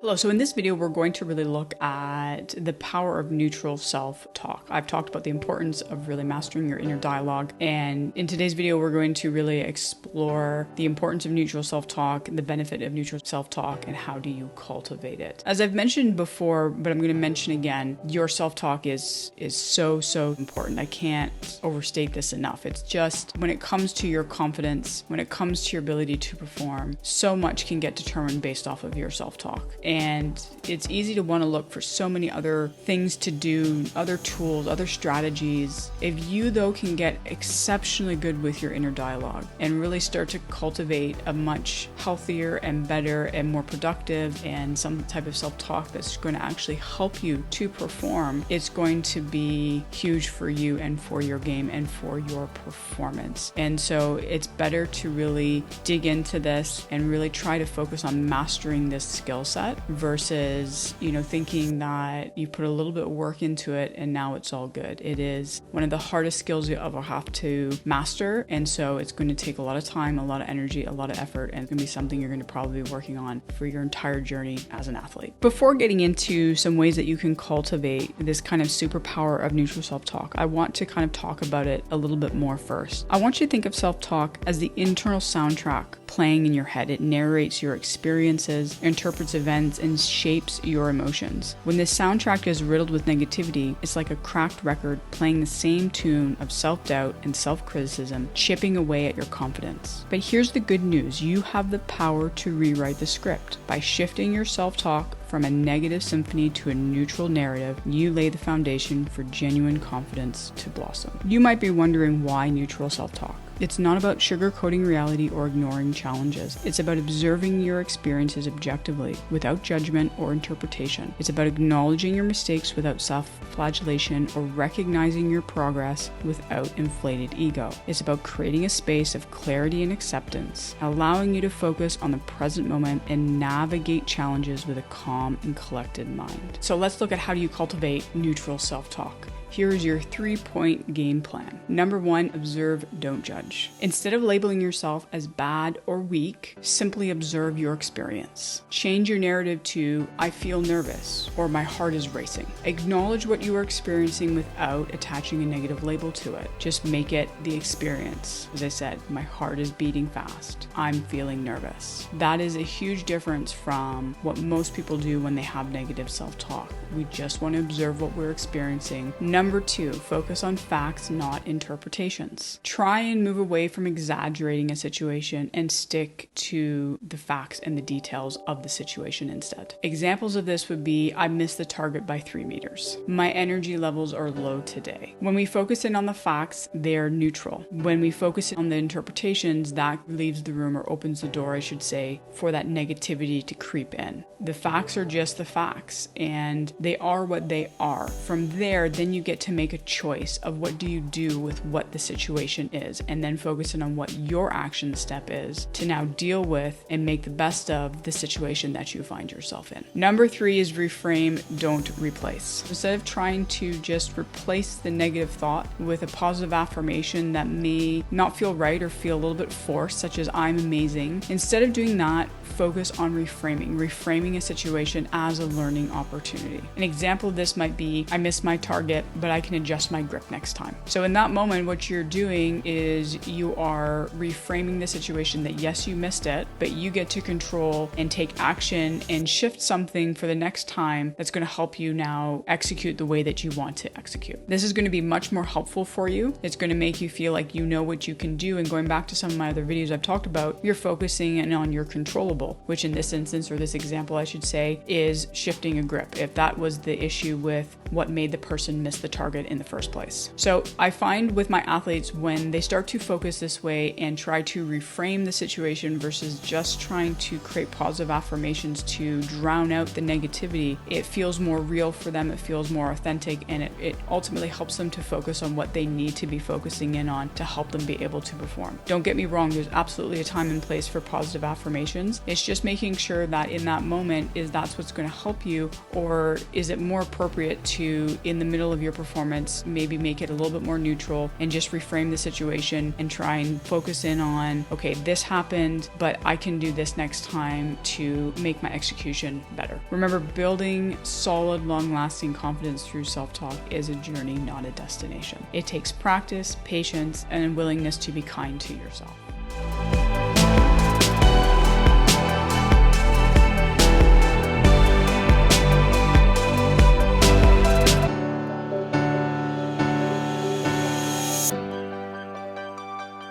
Hello, so in this video, we're going to really look at the power of neutral self-talk. I've talked about the importance of really mastering your inner dialogue. And in today's video, we're going to really explore the importance of neutral self-talk, the benefit of neutral self-talk, and how do you cultivate it. As I've mentioned before, but I'm going to mention again, your self-talk is so important. I can't overstate this enough. It's just when it comes to your confidence, when it comes to your ability to perform, so much can get determined based off of your self-talk. And it's easy to want to look for so many other things to do, other tools, other strategies. If you, though, can get exceptionally good with your inner dialogue and really start to cultivate a much healthier and better and more productive and some type of self-talk that's going to actually help you to perform, it's going to be huge for you and for your game and for your performance. And so it's better to really dig into this and really try to focus on mastering this skill set versus, thinking that you put a little bit of work into it and now it's all good. It is one of the hardest skills you ever have to master. And so it's going to take a lot of time, a lot of energy, a lot of effort, and it's going to be something you're going to probably be working on for your entire journey as an athlete. Before getting into some ways that you can cultivate this kind of superpower of neutral self-talk, I want to kind of talk about it a little bit more first. I want you to think of self-talk as the internal soundtrack playing in your head. It narrates your experiences, interprets events, and shapes your emotions. When this soundtrack is riddled with negativity, it's like a cracked record playing the same tune of self-doubt and self-criticism, chipping away at your confidence. But here's the good news. You have the power to rewrite the script. By shifting your self-talk from a negative symphony to a neutral narrative, you lay the foundation for genuine confidence to blossom. You might be wondering why neutral self-talk. It's not about sugarcoating reality or ignoring challenges. It's about observing your experiences objectively, without judgment or interpretation. It's about acknowledging your mistakes without self-flagellation or recognizing your progress without inflated ego. It's about creating a space of clarity and acceptance, allowing you to focus on the present moment and navigate challenges with a calm and collected mind. So let's look at how do you cultivate neutral self-talk. Here's your 3-point game plan. Number 1, observe, don't judge. Instead of labeling yourself as bad or weak, simply observe your experience. Change your narrative to, I feel nervous, or my heart is racing. Acknowledge what you are experiencing without attaching a negative label to it. Just make it the experience. As I said, my heart is beating fast. I'm feeling nervous. That is a huge difference from what most people do when they have negative self-talk. We just want to observe what we're experiencing. Number 2, focus on facts, not interpretations. Try and move away from exaggerating a situation and stick to the facts and the details of the situation instead. Examples of this would be, I missed the target by 3 meters. My energy levels are low today. When we focus in on the facts, they're neutral. When we focus on the interpretations, that leaves the room, or opens the door, I should say, for that negativity to creep in. The facts are just the facts, and they are what they are. From there, then you get to make a choice of what do you do with what the situation is, and then focusing on what your action step is to now deal with and make the best of the situation that you find yourself in. Number 3 is reframe, don't replace. Instead of trying to just replace the negative thought with a positive affirmation that may not feel right or feel a little bit forced, such as I'm amazing, instead of doing that, focus on reframing a situation as a learning opportunity. An example of this might be, I missed my target, but I can adjust my grip next time. So in that moment, what you're doing is you are reframing the situation that yes, you missed it, but you get to control and take action and shift something for the next time that's going to help you now execute the way that you want to execute. This is going to be much more helpful for you. It's going to make you feel like you know what you can do. And going back to some of my other videos I've talked about, you're focusing in on your controllable, which in this instance, or this example, I should say, is shifting a grip. If that was the issue with what made the person miss the target in the first place. So I find with my athletes, when they start to focus this way and try to reframe the situation versus just trying to create positive affirmations to drown out the negativity, it feels more real for them, it feels more authentic, and it ultimately helps them to focus on what they need to be focusing in on to help them be able to perform. Don't get me wrong, there's absolutely a time and place for positive affirmations. It's just making sure that in that moment, is that's what's going to help you, or is it more appropriate to, in the middle of your your performance, maybe make it a little bit more neutral and just reframe the situation and try and focus in on, okay, this happened, but I can do this next time to make my execution better. Remember, building solid, long-lasting confidence through self-talk is a journey, not a destination. It takes practice, patience, and a willingness to be kind to yourself.